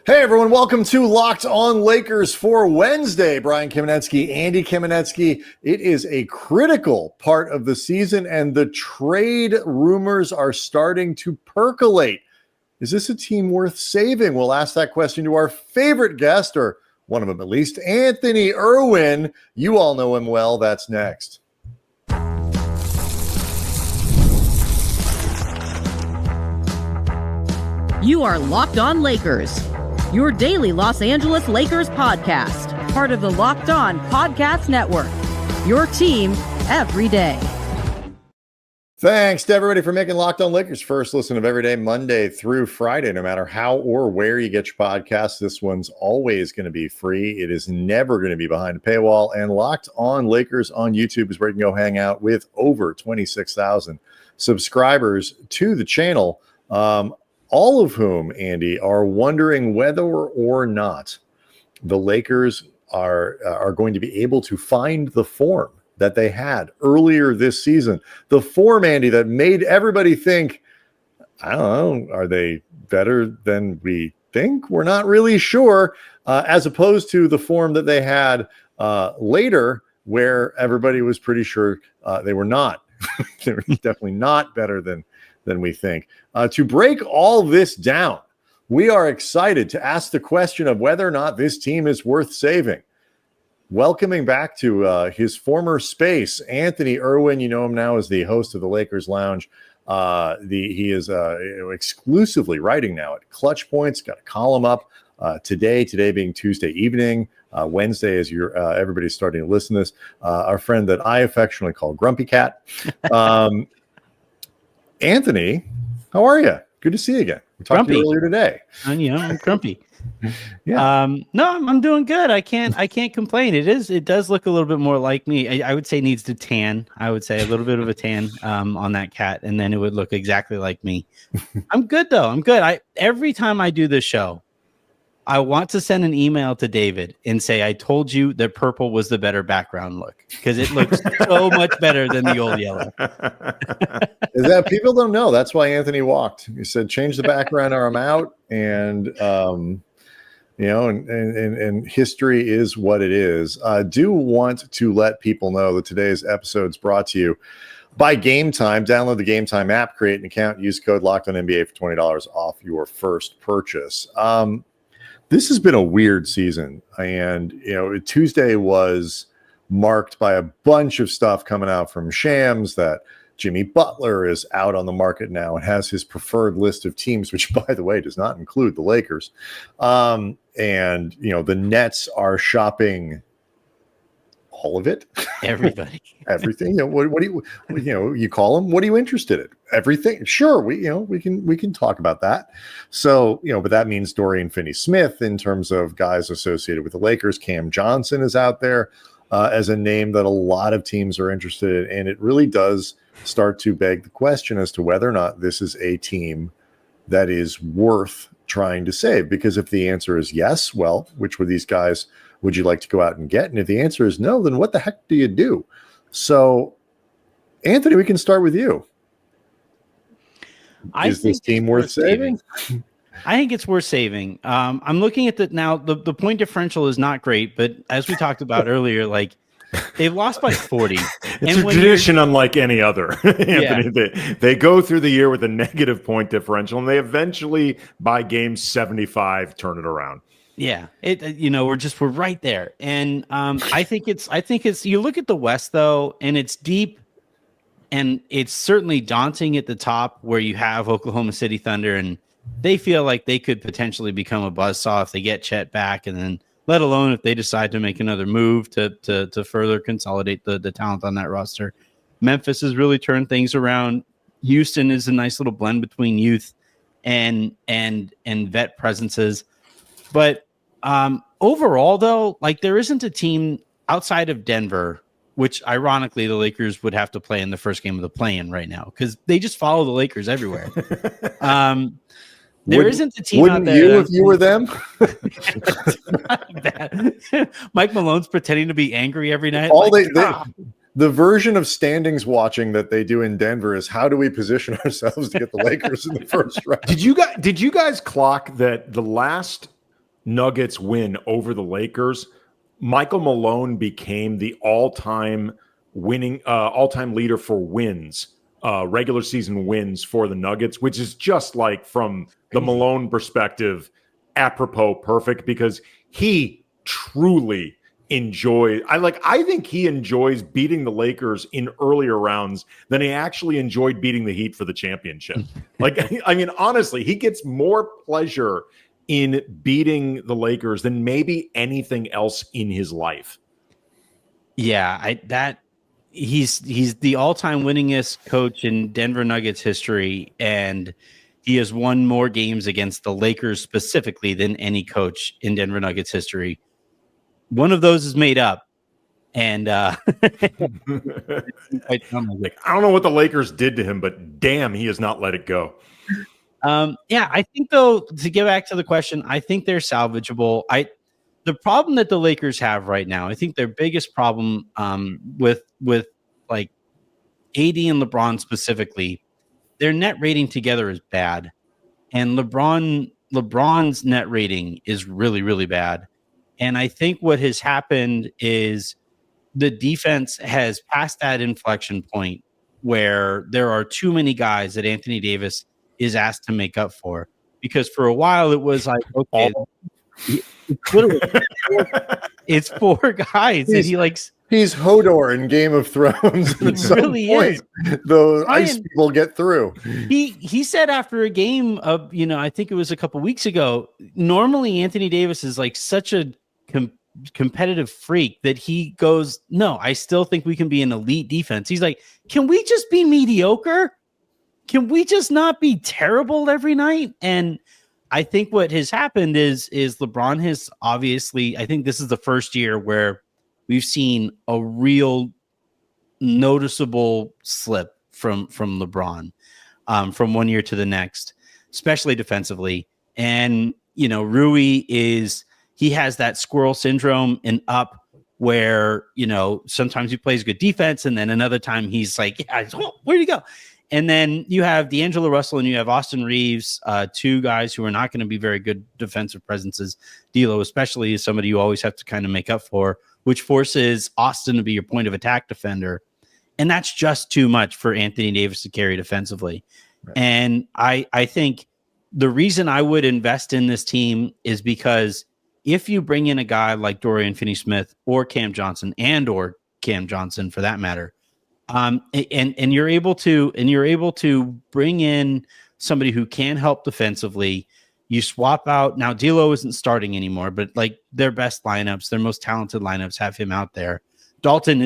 Hey everyone, welcome to Locked On Lakers for Wednesday. Brian Kamenetsky, Andy Kamenetsky. It is a critical part of the season and the trade rumors are starting to percolate. Is this a team worth saving? We'll ask that question to our favorite guest, or one of them at least, Anthony Irwin. You all know him well. That's next. You are Locked On Lakers, your daily Los Angeles Lakers podcast, part of the Locked On Podcast Network, your team every day. Thanks to everybody for making Locked On Lakers first listen of every day, Monday through Friday. No matter how or where you get your podcasts, this one's always going to be free. It is never going to be behind a paywall. And Locked On Lakers on YouTube is where you can go hang out with over 26,000 subscribers to the channel. All of whom, Andy, are wondering whether or not the Lakers are going to be able to find the form that they had earlier this season. The form, Andy, that made everybody think, I don't know, are they better than we think? We're not really sure, as opposed to the form that they had later, where everybody was pretty sure they were not. They were definitely not better than we think. To break all this down, we are excited to ask the question of whether or not this team is worth saving. Welcoming back to his former space, Anthony Irwin. You know him now as the host of the Lakers Lounge. He is exclusively writing now at Clutch Points. Got a column up today being Tuesday evening. Wednesday, as everybody's starting to listen to this. Our friend that I affectionately call Grumpy Cat. Anthony, how are you? Good to see you again. We talked to you earlier today. I'm grumpy. Yeah. No, I'm doing good. I can't complain. It does look a little bit more like me. I would say needs to tan. I would say a little bit of a tan on that cat, and then it would look exactly like me. I'm good though. I'm good. Every time I do this show, I want to send an email to David and say, I told you that purple was the better background look, because it looks so much better than the old yellow. Is that people don't know? That's why Anthony walked. He said, change the background or I'm out. And, and history is what it is. I do want to let people know that today's episode is brought to you by Game Time. Download the Game Time app, create an account, use code LOCKEDONNBA for $20 off your first purchase. This has been a weird season, and Tuesday was marked by a bunch of stuff coming out from Shams that Jimmy Butler is out on the market now and has his preferred list of teams, which, by the way, does not include the Lakers. And the Nets are shopping all of it. Everybody. Everything. What do you call them? What are you interested in? Everything. Sure, we can talk about that. So, but that means Dorian Finney-Smith in terms of guys associated with the Lakers. Cam Johnson is out there as a name that a lot of teams are interested in, and it really does start to beg the question as to whether or not this is a team that is worth trying to save. Because if the answer is yes, well, which of these guys would you like to go out and get? And if the answer is no, then what the heck do you do? So, Anthony, we can start with you. Is this team worth saving? I think it's worth saving. I'm looking at the point differential is not great, but as we talked about earlier, like they've lost by 40. It's a tradition unlike any other. Anthony, they go through the year with a negative point differential, and they eventually, by game 75, turn it around. Yeah, we're right there, and I think it's. You look at the West though, and it's deep, and it's certainly daunting at the top where you have Oklahoma City Thunder, and they feel like they could potentially become a buzzsaw if they get Chet back, and then let alone if they decide to make another move to further consolidate the talent on that roster. Memphis has really turned things around. Houston is a nice little blend between youth and vet presences. But overall, though, like there isn't a team outside of Denver, which ironically the Lakers would have to play in the first game of the play-in right now because they just follow the Lakers everywhere. There isn't a team out there. Wouldn't you if you were them? Mike Malone's pretending to be angry every night. The version of standings watching that they do in Denver is how do we position ourselves to get the Lakers in the first round? Did you guys clock that the last Nuggets win over the Lakers, Michael Malone became the all-time leader for wins, regular season wins for the Nuggets, which is just like from the Malone perspective, apropos perfect, because he truly I think he enjoys beating the Lakers in earlier rounds than he actually enjoyed beating the Heat for the championship. I mean, honestly, he gets more pleasure in beating the Lakers than maybe anything else in his life. Yeah, he's the all-time winningest coach in Denver Nuggets history, and he has won more games against the Lakers specifically than any coach in Denver Nuggets history. One of those is made up, and I don't know what the Lakers did to him, but damn, he has not let it go. Yeah, I think though, to get back to the question, I think they're salvageable. The problem that the Lakers have right now, I think their biggest problem with like AD and LeBron specifically, their net rating together is bad, and LeBron's net rating is really, really bad. And I think what has happened is the defense has passed that inflection point where there are too many guys that Anthony Davis is asked to make up for. Because for a while it was like, okay, it's four guys that he likes. He's Hodor in Game of Thrones. He really is. The ice people get through. He said after a game of, I think it was a couple weeks ago, normally Anthony Davis is like such a competitive freak that he goes, no, I still think we can be an elite defense. He's like, can we just be mediocre? Can we just not be terrible every night? And I think what has happened is LeBron has obviously, I think this is the first year where we've seen a real noticeable slip from LeBron from one year to the next, especially defensively. And, Rui he has that squirrel syndrome and up where, sometimes he plays good defense and then another time he's like, yeah, where'd he go? And then you have D'Angelo Russell and you have Austin Reeves, two guys who are not going to be very good defensive presences. D'Lo especially is somebody you always have to kind of make up for, which forces Austin to be your point of attack defender. And that's just too much for Anthony Davis to carry defensively. Right. And I think the reason I would invest in this team is because if you bring in a guy like Dorian Finney-Smith or Cam Johnson for that matter, and you're able to bring in somebody who can help defensively, you swap out. Now D'Lo isn't starting anymore, but like their best lineups, their most talented lineups have him out there. Dalton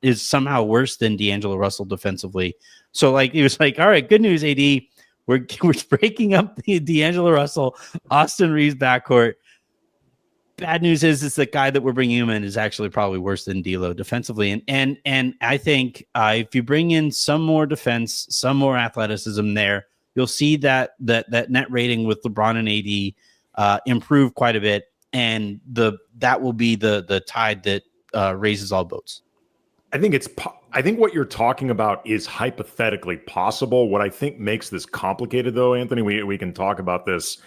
is somehow worse than D'Angelo Russell defensively. So like it was like, all right, good news, AD. We're breaking up the D'Angelo Russell, Austin Reeves backcourt. Bad news is the guy that we're bringing him in is actually probably worse than D'Lo defensively. And I think if you bring in some more defense, some more athleticism there, you'll see that net rating with LeBron and AD improve quite a bit. And that will be the tide that raises all boats. I think what you're talking about is hypothetically possible. What I think makes this complicated, though, Anthony, we can talk about this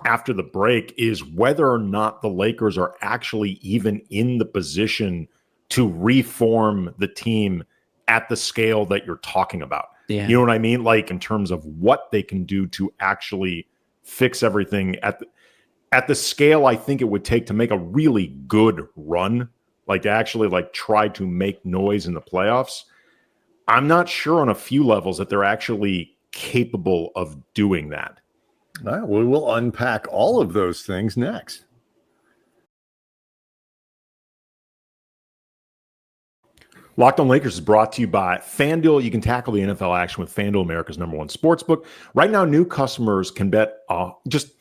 after the break, is whether or not the Lakers are actually even in the position to reform the team at the scale that you're talking about. Yeah. You know what I mean? Like in terms of what they can do to actually fix everything at the scale I think it would take to make a really good run, like to actually like try to make noise in the playoffs. I'm not sure on a few levels that they're actually capable of doing that. All right, we will unpack all of those things next. Locked on Lakers is brought to you by FanDuel. You can tackle the NFL action with FanDuel, America's #1 sportsbook. Right now, new customers can bet just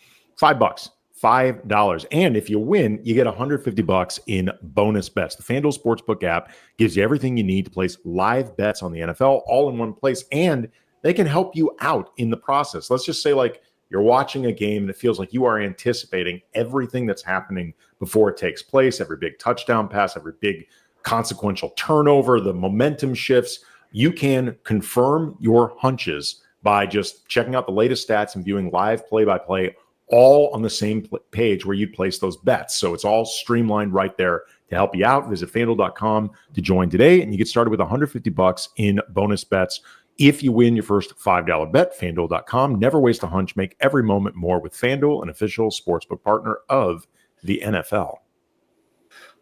$5. $5. And if you win, you get $150 in bonus bets. The FanDuel Sportsbook app gives you everything you need to place live bets on the NFL all in one place, and they can help you out in the process. Let's just say like you're watching a game and it feels like you are anticipating everything that's happening before it takes place, every big touchdown pass, every big consequential turnover, the momentum shifts. You can confirm your hunches by just checking out the latest stats and viewing live play-by-play all on the same page where you'd place those bets. So it's all streamlined right there to help you out. Visit FanDuel.com to join today, and you get started with $150 in bonus bets if you win your first $5 bet. FanDuel.com. Never waste a hunch. Make every moment more with FanDuel, an official sportsbook partner of the NFL.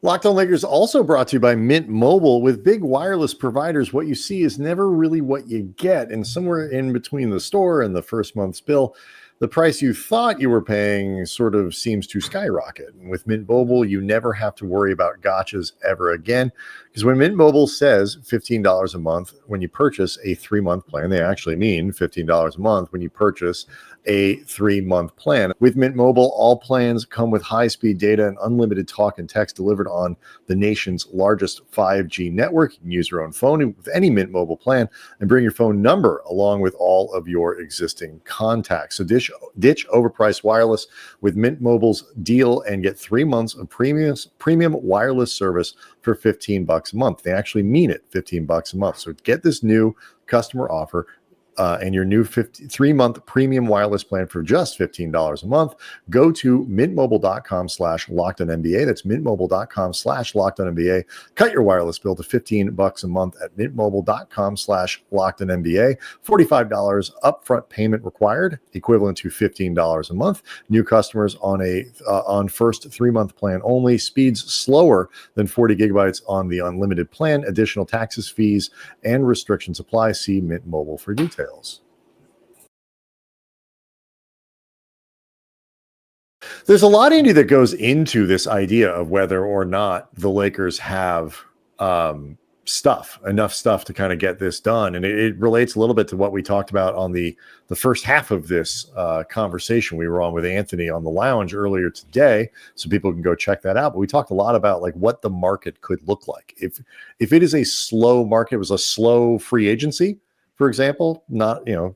Locked On Lakers also brought to you by Mint Mobile. With big wireless providers, what you see is never really what you get. And somewhere in between the store and the first month's bill, the price you thought you were paying sort of seems to skyrocket. And with Mint Mobile, you never have to worry about gotchas ever again. Because when Mint Mobile says $15 a month when you purchase a 3-month plan, they actually mean $15 a month when you purchase a 3-month plan. With Mint Mobile, all plans come with high-speed data and unlimited talk and text delivered on the nation's largest 5G network. You can use your own phone with any Mint Mobile plan and bring your phone number along with all of your existing contacts. So ditch overpriced wireless with Mint Mobile's deal and get 3 months of premium wireless service for $15 a month. They actually mean it, $15 a month. So get this new customer offer and your new 3-month premium wireless plan for just $15 a month. Go to mintmobile.com/lockedonnba. That's mintmobile.com/lockedonnba. Cut your wireless bill to $15 a month at mintmobile.com/lockedonnba. $45 upfront payment required, equivalent to $15 a month. New customers on first 3-month plan only. Speeds slower than 40 gigabytes on the unlimited plan. Additional taxes, fees, and restrictions apply. See Mint Mobile for details. There's a lot, Andy, that goes into this idea of whether or not the Lakers have enough stuff to kind of get this done. And it relates a little bit to what we talked about on the first half of this conversation we were on with Anthony on the lounge earlier today. So people can go check that out. But we talked a lot about like what the market could look like. If it is a slow market, it was a slow free agency, for example,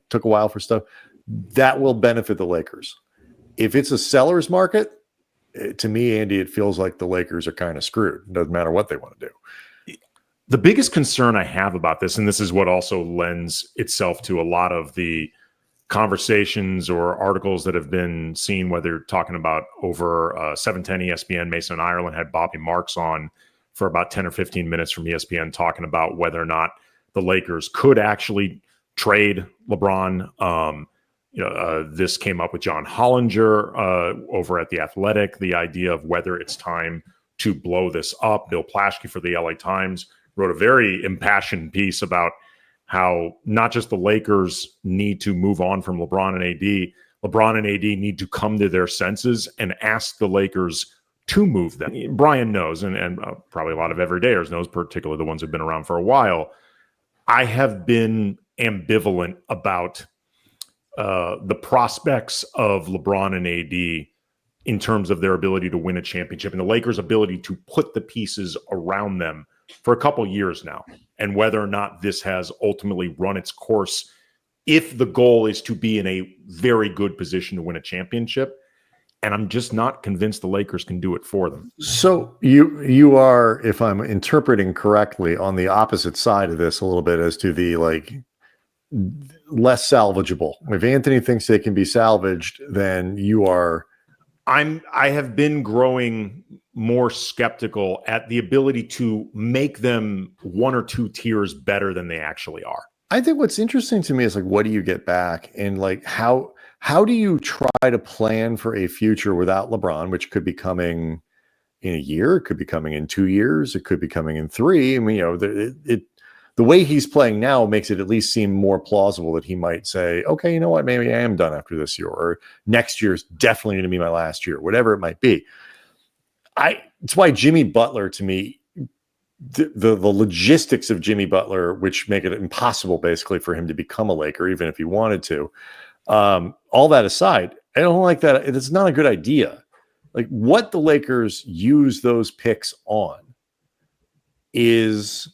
took a while for stuff, that will benefit the Lakers. If it's a seller's market, to me, Andy, it feels like the Lakers are kind of screwed. It doesn't matter what they want to do. The biggest concern I have about this, and this is what also lends itself to a lot of the conversations or articles that have been seen, whether you're talking about over 710 ESPN, Mason Ireland had Bobby Marks on for about 10 or 15 minutes from ESPN talking about whether or not the Lakers could actually trade LeBron. This came up with John Hollinger over at The Athletic, the idea of whether it's time to blow this up. Bill Plaschke for the LA Times wrote a very impassioned piece about how not just the Lakers need to move on from LeBron and AD, LeBron and AD need to come to their senses and ask the Lakers to move them. Brian knows, and probably a lot of everydayers knows, particularly the ones who've been around for a while, I have been ambivalent about the prospects of LeBron and AD in terms of their ability to win a championship and the Lakers' ability to put the pieces around them for a couple years now, and whether or not this has ultimately run its course if the goal is to be in a very good position to win a championship. And I'm just not convinced the Lakers can do it for them. So you are, if I'm interpreting correctly, on the opposite side of this a little bit as to the less salvageable. If Anthony thinks they can be salvaged, then you are. I have been growing more skeptical at the ability to make them 1 or 2 tiers better than they actually are. I think what's interesting to me is what do you get back, and how do you try to plan for a future without LeBron, which could be coming in a year, it could be coming in 2 years, it could be coming in 3. I mean, the way he's playing now makes it at least seem more plausible that he might say, okay, you know what, maybe I am done after this year, or next year is definitely going to be my last year, whatever it might be. It's why Jimmy Butler, to me, the logistics of Jimmy Butler, which make it impossible basically for him to become a Laker, even if he wanted to, all that aside, I don't like that. It's not a good idea. What the Lakers use those picks on is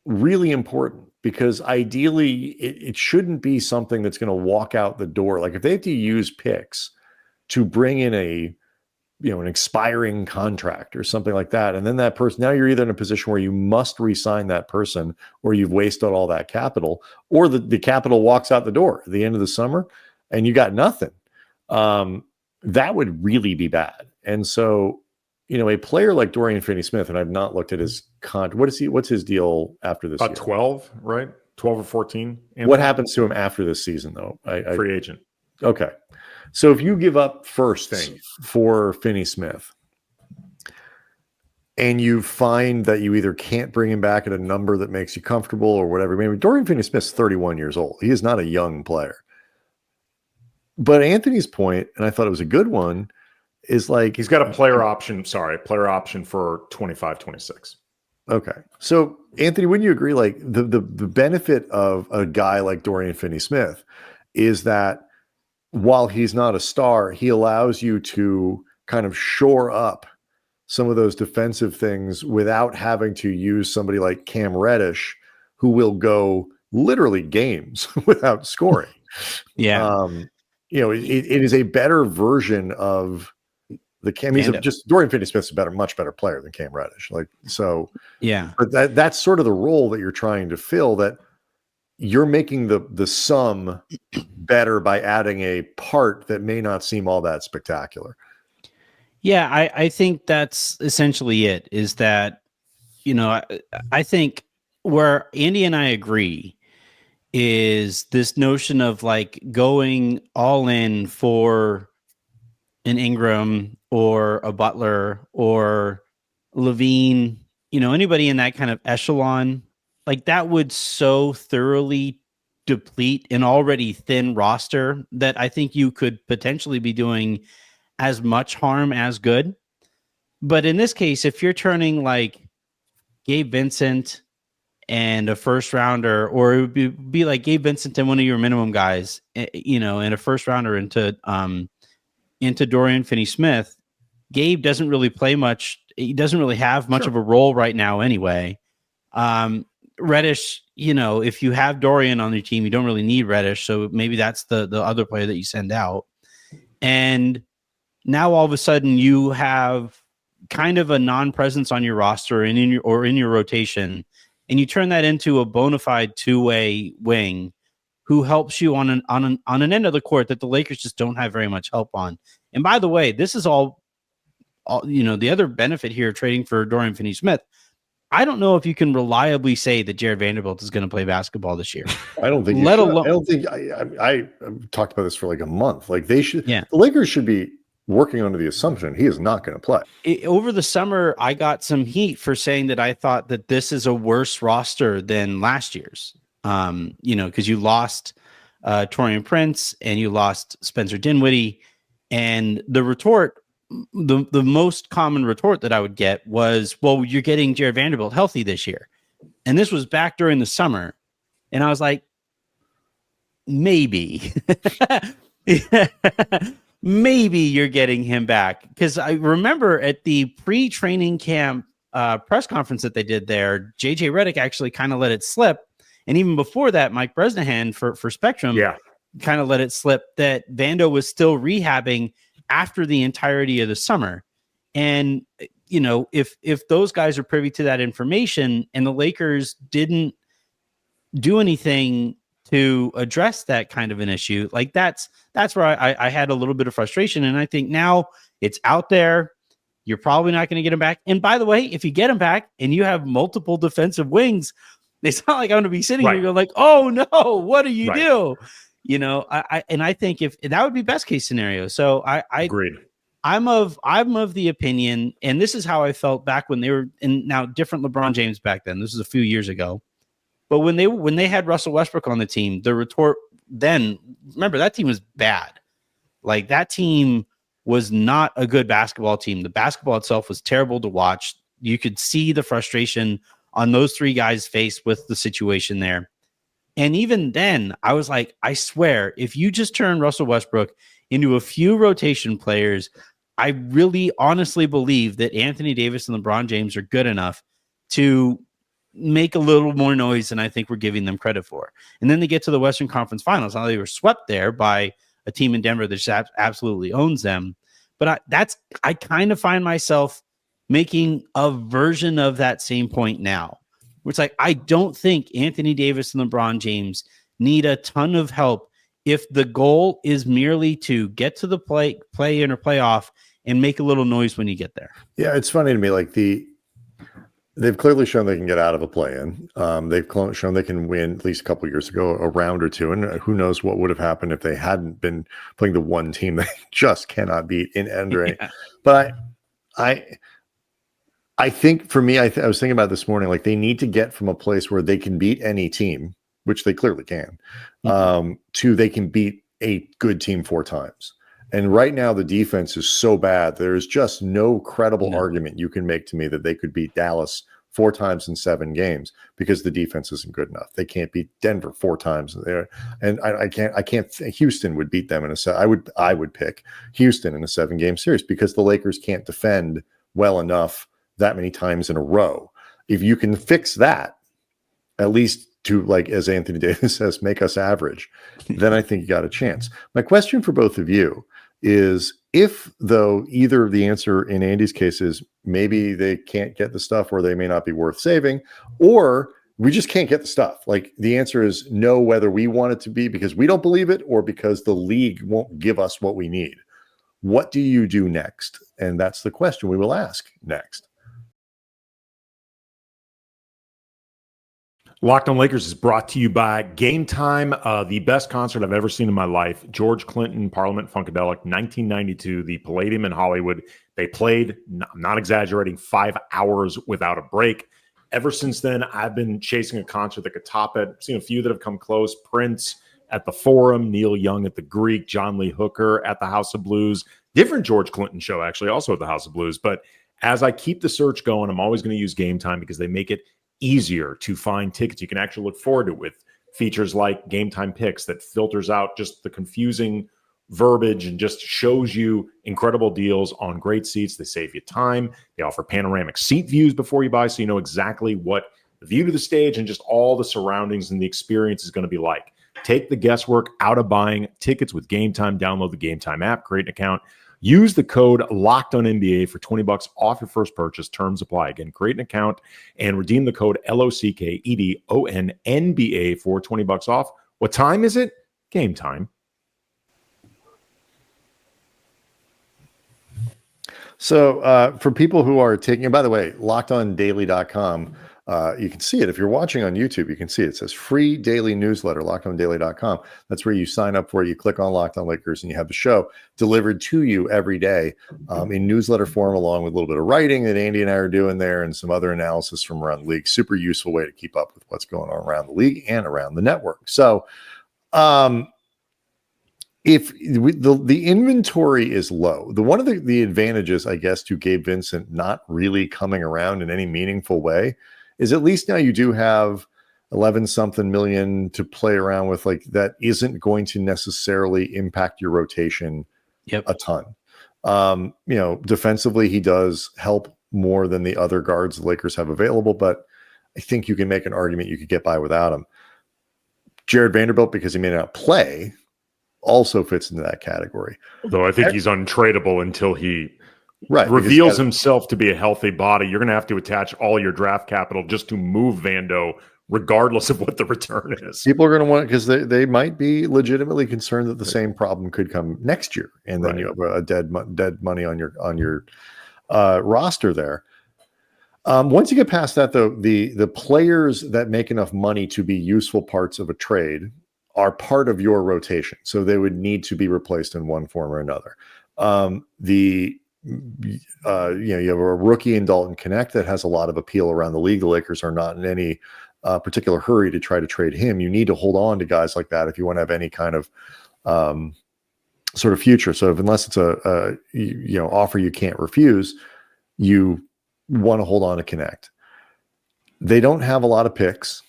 really important, because ideally it shouldn't be something that's going to walk out the door. If they have to use picks to bring in an expiring contract or something like that, and then that person, now you're either in a position where you must re-sign that person, or you've wasted all that capital, or the capital walks out the door at the end of the summer and you got nothing. that would really be bad. And so, a player like Dorian Finney-Smith, and I've not looked at his what's his deal after this About year? 12, right? 12 or 14. What happens to him after this season, though? Free agent. Okay. So if you give up firsts for Finney-Smith and you find that you either can't bring him back at a number that makes you comfortable or whatever, maybe Dorian Finney-Smith's 31 years old. He is not a young player. But Anthony's point, and I thought it was a good one, is like he's got a player option for 25, 26. Okay. So Anthony, wouldn't you agree? Like the benefit of a guy like Dorian Finney-Smith is that while he's not a star, he allows you to kind of shore up some of those defensive things without having to use somebody like Cam Reddish, who will go literally games without scoring. Yeah. It is a better version of the Cam. Dorian Finney-Smith's much better player than Cam Reddish. Yeah. But that's sort of the role that you're trying to fill, that you're making the sum better by adding a part that may not seem all that spectacular. Yeah, I think that's essentially it, is that, I think where Andy and I agree is this notion of like going all in for an Ingram or a Butler or Levine, anybody in that kind of echelon, like that would so thoroughly deplete an already thin roster that I think you could potentially be doing as much harm as good. But in this case, if you're turning like Gabe Vincent and a first rounder, or it would be like Gabe Vincent and one of your minimum guys, and a first rounder into Dorian Finney-Smith, Gabe doesn't really play much. He doesn't really have much of a role right now anyway. Reddish, if you have Dorian on your team, you don't really need Reddish. So maybe that's the other player that you send out. And now all of a sudden you have kind of a non-presence on your roster and in your rotation, and you turn that into a bona fide two-way wing who helps you on an end of the court that the Lakers just don't have very much help on. And by the way, this is all the other benefit here trading for Dorian Finney-Smith. I don't know if you can reliably say that Jared Vanderbilt is going to play basketball this year. I don't think. I talked about this for like a month. Like they should. Yeah. The Lakers should be working under the assumption he is not going to play. Over the summer, I got some heat for saying that I thought that this is a worse roster than last year's. Because you lost Taurean Prince and you lost Spencer Dinwiddie, and the retort. The most common retort that I would get was, well, you're getting Jared Vanderbilt healthy this year. And this was back during the summer. And I was like, maybe. Maybe you're getting him back. Because I remember at the pre-training camp press conference that they did there, JJ Redick actually kind of let it slip. And even before that, Mike Bresnahan for Spectrum kind of let it slip that Vando was still rehabbing after the entirety of the summer. And, if those guys are privy to that information and the Lakers didn't do anything to address that kind of an issue, like that's where I had a little bit of frustration. And I think now it's out there. You're probably not going to get him back. And by the way, if you get him back and you have multiple defensive wings, it's not like I'm going to be sitting here going like, oh no, what do you do? I think if that would be best case scenario. So I agreed. I'm of the opinion, and this is how I felt back when they were in now different LeBron James back then. This is a few years ago, but when they had Russell Westbrook on the team, the retort then, remember, that team was bad. Like that team was not a good basketball team. The basketball itself was terrible to watch. You could see the frustration on those three guys' face with the situation there. And even then, I was like, I swear, if you just turn Russell Westbrook into a few rotation players, I really honestly believe that Anthony Davis and LeBron James are good enough to make a little more noise than I think we're giving them credit for. And then they get to the Western Conference Finals. Now they were swept there by a team in Denver that just absolutely owns them. But I kind of find myself making a version of that same point now. It's like, I don't think Anthony Davis and LeBron James need a ton of help if the goal is merely to get to the play in or playoff and make a little noise when you get there. Yeah, it's funny to me. Like they've clearly shown they can get out of a play-in. They've shown they can win at least a couple of years ago, a round or two, and who knows what would have happened if they hadn't been playing the one team they just cannot beat in Endre. Yeah. But I think for me, I was thinking about this morning, like they need to get from a place where they can beat any team, which they clearly can, to they can beat a good team 4 times. And right now the defense is so bad. There's just no credible argument you can make to me that they could beat Dallas 4 times in 7 games because the defense isn't good enough. They can't beat Denver 4 times there. And I can't Houston would beat them in I would pick Houston in a 7-game series because the Lakers can't defend well enough that many times in a row. If you can fix that, at least to, like, as Anthony Davis says, make us average, then I think you got a chance. My question for both of you is, if though either the answer in Andy's case is maybe they can't get the stuff or they may not be worth saving, or we just can't get the stuff. Like the answer is no, whether we want it to be because we don't believe it or because the league won't give us what we need. What do you do next? And that's the question we will ask next. Locked on Lakers is brought to you by Game Time, the best concert I've ever seen in my life. George Clinton, Parliament Funkadelic, 1992, the Palladium in Hollywood. They played, I'm not exaggerating, 5 hours without a break. Ever since then, I've been chasing a concert that could top it. I've seen a few that have come close. Prince at the Forum, Neil Young at the Greek, John Lee Hooker at the House of Blues. Different George Clinton show, actually, also at the House of Blues. But as I keep the search going, I'm always going to use Game Time because they make it easier to find tickets. You can actually look forward to it with features like Game Time Picks that filters out just the confusing verbiage and just shows you incredible deals on great seats. They save you time. They offer panoramic seat views before you buy, so you know exactly what the view to the stage and just all the surroundings and the experience is going to be like. Take the guesswork out of buying tickets with Game Time. Download the Game Time app, create an account. Use the code LOCKEDONNBA for $20 off your first purchase. Terms apply. Again, create an account and redeem the code LOCKEDONNBA for $20 off. What time is it? Game time. So for people who are taking, and by the way, lockedondaily.com, you can see it. If you're watching on YouTube, you can see it. It says free daily newsletter, lockedondaily.com. That's where you sign up for it. You click on Locked On Lakers and you have the show delivered to you every day in newsletter form, along with a little bit of writing that Andy and I are doing there and some other analysis from around the league. Super useful way to keep up with what's going on around the league and around the network. So if the inventory is low, one of the advantages, I guess, to Gabe Vincent not really coming around in any meaningful way is at least now you do have 11-something million to play around with, like that isn't going to necessarily impact your rotation a ton. Defensively, he does help more than the other guards the Lakers have available, but I think you can make an argument you could get by without him. Jared Vanderbilt, because he may not play, also fits into that category. Though I think he's untradeable until he reveals himself to be a healthy body. You're going to have to attach all your draft capital just to move Vando, regardless of what the return is. People are going to want it because they might be legitimately concerned that the same problem could come next year, and then you have a dead money on your roster there. Once you get past that, though, the players that make enough money to be useful parts of a trade are part of your rotation, so they would need to be replaced in one form or another. You have a rookie in Dalton Connect that has a lot of appeal around the league. The Lakers are not in any particular hurry to try to trade him. You need to hold on to guys like that if you want to have any kind of sort of future. So unless it's a offer you can't refuse, you want to hold on to Connect. They don't have a lot of picks.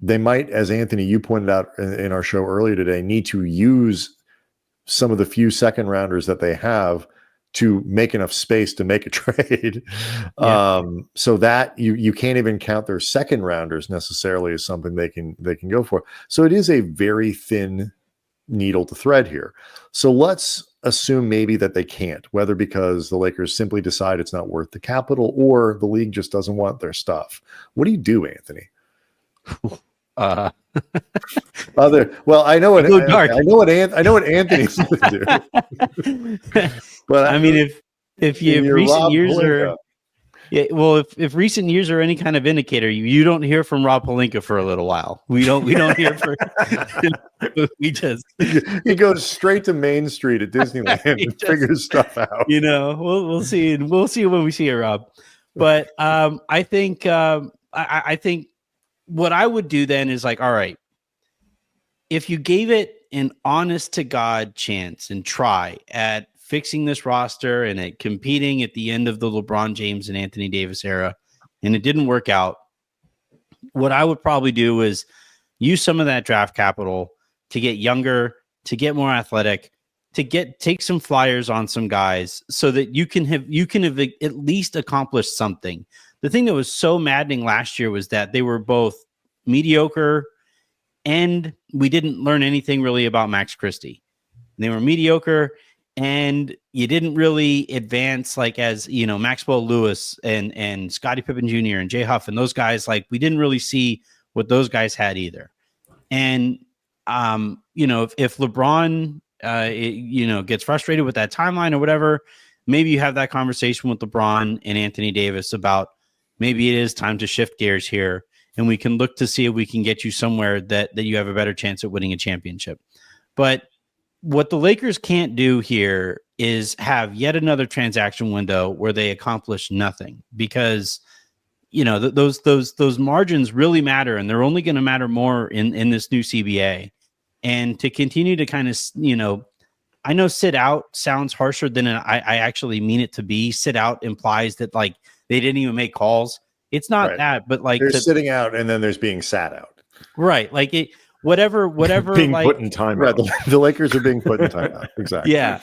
They might, as Anthony, you pointed out in our show earlier today, need to use some of the few second rounders that they have to make enough space to make a trade. So that you can't even count their second rounders necessarily as something they can go for. So it is a very thin needle to thread here. So let's assume maybe that they can't, whether because the Lakers simply decide it's not worth the capital or the league just doesn't want their stuff. What do you do, Anthony? Well, I know what Go dark. I know what Anthony's going to do. But I mean, if you recent Rob years Pelinka. are yeah, well, if recent years are any kind of indicator, you don't hear from Rob Pelinka for a little while. We don't hear from. We just he goes straight to Main Street at Disneyland and figures stuff out. We'll see, and we'll see when we see it, Rob. But I think I think what I would do then is like, all right, if you gave it an honest to God chance and try at fixing this roster and at competing at the end of the LeBron James and Anthony Davis era, and it didn't work out, what I would probably do is use some of that draft capital to get younger, to get more athletic, to take some flyers on some guys so that you can have at least accomplished something. The thing that was so maddening last year was that they were both mediocre and we didn't learn anything really about Max Christie. They were mediocre and you didn't really advance like as, Maxwell Lewis and Scottie Pippen Jr. and Jay Huff and those guys, like we didn't really see what those guys had either. And, if LeBron, gets frustrated with that timeline or whatever, maybe you have that conversation with LeBron and Anthony Davis about maybe it is time to shift gears here. And we can look to see if we can get you somewhere that you have a better chance at winning a championship. But what the Lakers can't do here is have yet another transaction window where they accomplish nothing because, those margins really matter and they're only going to matter more in this new CBA. And to continue to kind of, I know sit out sounds harsher than I actually mean it to be. Sit out implies that like they didn't even make calls. It's not right. That, but like there's sitting out and then there's being sat out. Right. Like it, whatever being like, put in time. Right. The Lakers are being put in time out. Exactly. Yeah.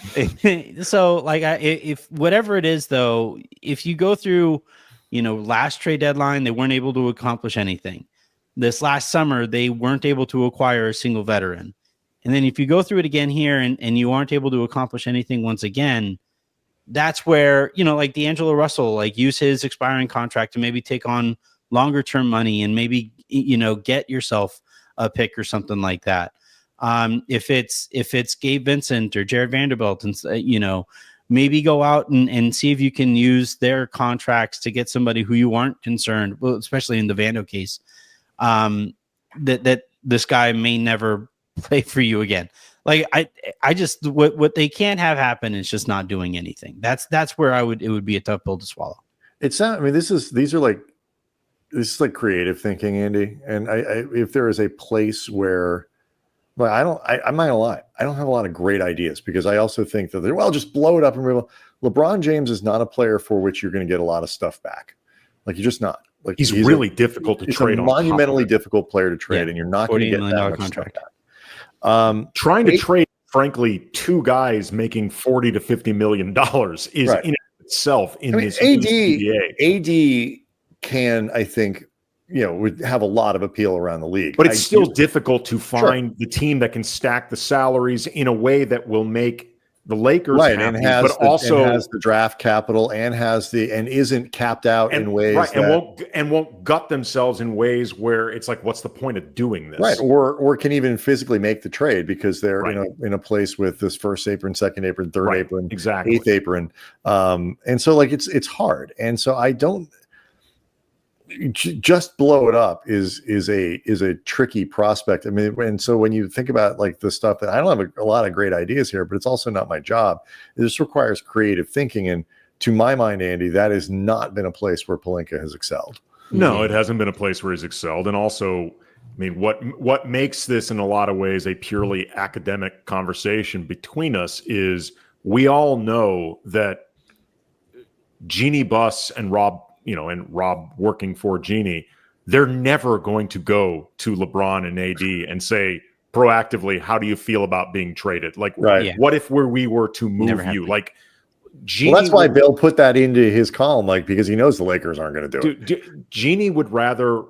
So like if whatever it is though, if you go through, last trade deadline, they weren't able to accomplish anything. This last summer, they weren't able to acquire a single veteran. And then if you go through it again here and you aren't able to accomplish anything once again, that's where, like D'Angelo Russell, like use his expiring contract to maybe take on longer term money and maybe, get yourself a pick or something like that. If it's Gabe Vincent or Jared Vanderbilt and, maybe go out and see if you can use their contracts to get somebody who you aren't concerned, well, especially in the Vando case, that this guy may never play for you again. Like I just what they can't have happen is just not doing anything. That's where it would be a tough pill to swallow. It's not. I mean, this is like creative thinking, Andy. And if there is a place where, well, I'm not gonna lie, I don't have a lot of great ideas because I also think that just blow it up and move on. LeBron James is not a player for which you're going to get a lot of stuff back. Like you're just not. Like he's really difficult to trade. A monumentally difficult player to trade, and you're not going to get that much contract back. Trying to trade, frankly, two guys making $40 to $50 million is right. In itself this AD can, I think, would have a lot of appeal around the league. But it's still difficult to find the team that can stack the salaries in a way that will make the Lakers happy, and also has the draft capital and isn't capped out in ways and won't gut themselves in ways where it's like, what's the point of doing this? Right. Or can even physically make the trade because they're in a place with this first apron, second apron, third apron, exactly, eighth apron. And so like it's hard. And so I don't just blow it up is a tricky prospect. I mean, and so when you think about like the stuff that I don't have a lot of great ideas here, but it's also not my job. This requires creative thinking. And to my mind, Andy, that has not been a place where Pelinka has excelled. No, it hasn't been a place where he's excelled. And also, I mean, what makes this in a lot of ways a purely academic conversation between us is we all know that Jeannie Buss and Rob working for Jeannie, they're never going to go to LeBron and AD and say proactively, how do you feel about being traded? Like, what if we were to move you? Like, Jeannie that's why Bill put that into his column, like, because he knows the Lakers aren't going to do it. Jeannie would rather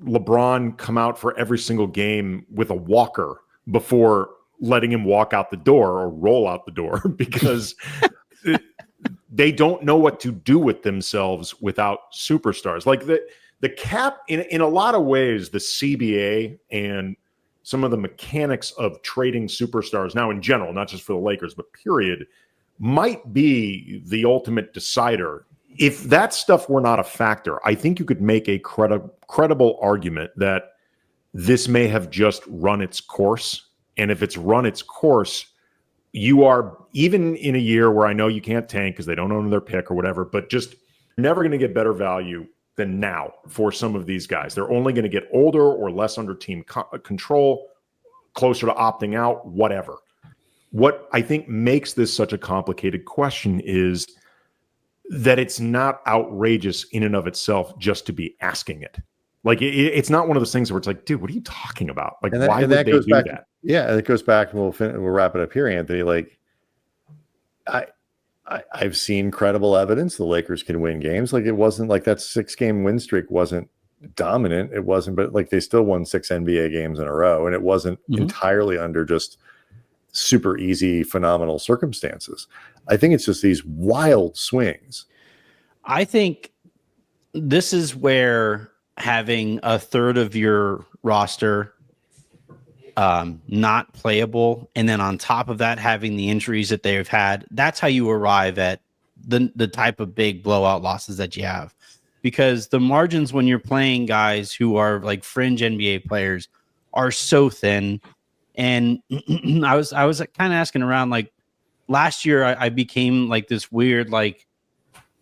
LeBron come out for every single game with a walker before letting him walk out the door or roll out the door because they don't know what to do with themselves without superstars. Like the cap in a lot of ways, the CBA and some of the mechanics of trading superstars now in general, not just for the Lakers, but period, might be the ultimate decider. If that stuff were not a factor, I think you could make a credible argument that this may have just run its course. And if it's run its course, you are, even in a year where I know you can't tank because they don't own their pick or whatever, but just never going to get better value than now for some of these guys. They're only going to get older or less under team control, closer to opting out, whatever. What I think makes this such a complicated question is that it's not outrageous in and of itself just to be asking it. Like, it's not one of those things where it's like, dude, what are you talking about? Like, why would they do that? Yeah, and it goes back, and we'll wrap it up here, Anthony. Like, I've seen credible evidence the Lakers can win games. Like, it wasn't like that 6-game win streak wasn't dominant. It wasn't, but like they still won 6 NBA games in a row, and it wasn't entirely under just super easy, phenomenal circumstances. I think it's just these wild swings. I think this is where having a third of your roster not playable, and then on top of that having the injuries that they've had, that's how you arrive at the type of big blowout losses that you have, because the margins when you're playing guys who are like fringe NBA players are so thin. And I was kind of asking around, like last year I became like this weird like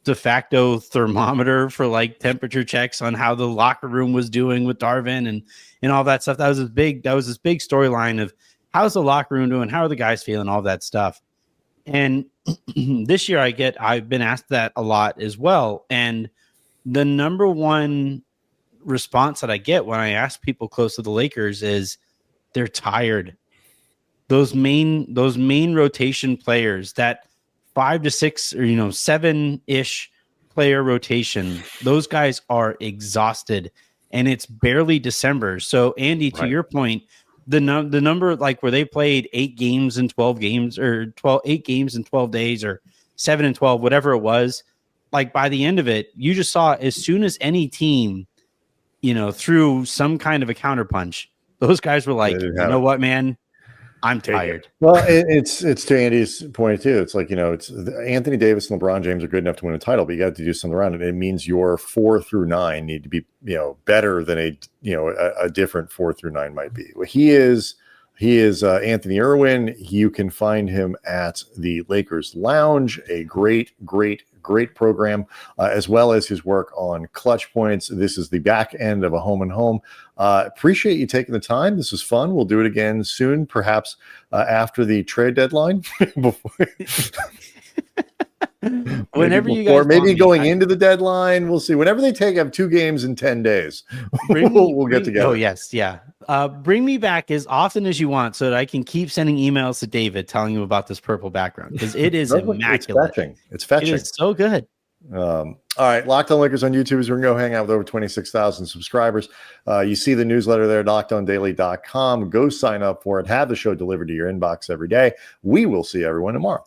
de facto thermometer for like temperature checks on how the locker room was doing with Darvin and all that stuff. That was this big storyline of how's the locker room doing, how are the guys feeling, all that stuff. And this year I've been asked that a lot as well. And the number one response that I get when I ask people close to the Lakers is they're tired. Those main rotation players, that 5 to 6 or 7-ish player rotation, those guys are exhausted, and it's barely December. So Andy, to your point, the number like where they played 8 games in 12 games or 8 games in 12 days or 7 and 12, whatever it was, like by the end of it, you just saw as soon as any team, threw some kind of a counterpunch, those guys were like, you know what, man, I'm tired. Well, it's to Andy's point too. It's like, it's Anthony Davis and LeBron James are good enough to win a title, but you got to do something around it. It means your 4 through 9 need to be, better than a different 4 through 9 might be. Well, he is Anthony Irwin. You can find him at the Lakers Lounge, a great program, as well as his work on Clutch Points. This is the back end of a home and home. Appreciate you taking the time. This was fun. We'll do it again soon, perhaps after the trade deadline. Whenever you guys, maybe going into the deadline, we'll see. Whenever they have 2 games in 10 days, we'll get together. Oh yes, yeah. Bring me back as often as you want, so that I can keep sending emails to David telling you about this purple background, because it is immaculate. It's fetching. It is so good. All right, Locked On Lakers on YouTube is we're going to go hang out with over 26,000 subscribers. You see the newsletter there, lockedondaily.com. Go sign up for it. Have the show delivered to your inbox every day. We will see everyone tomorrow.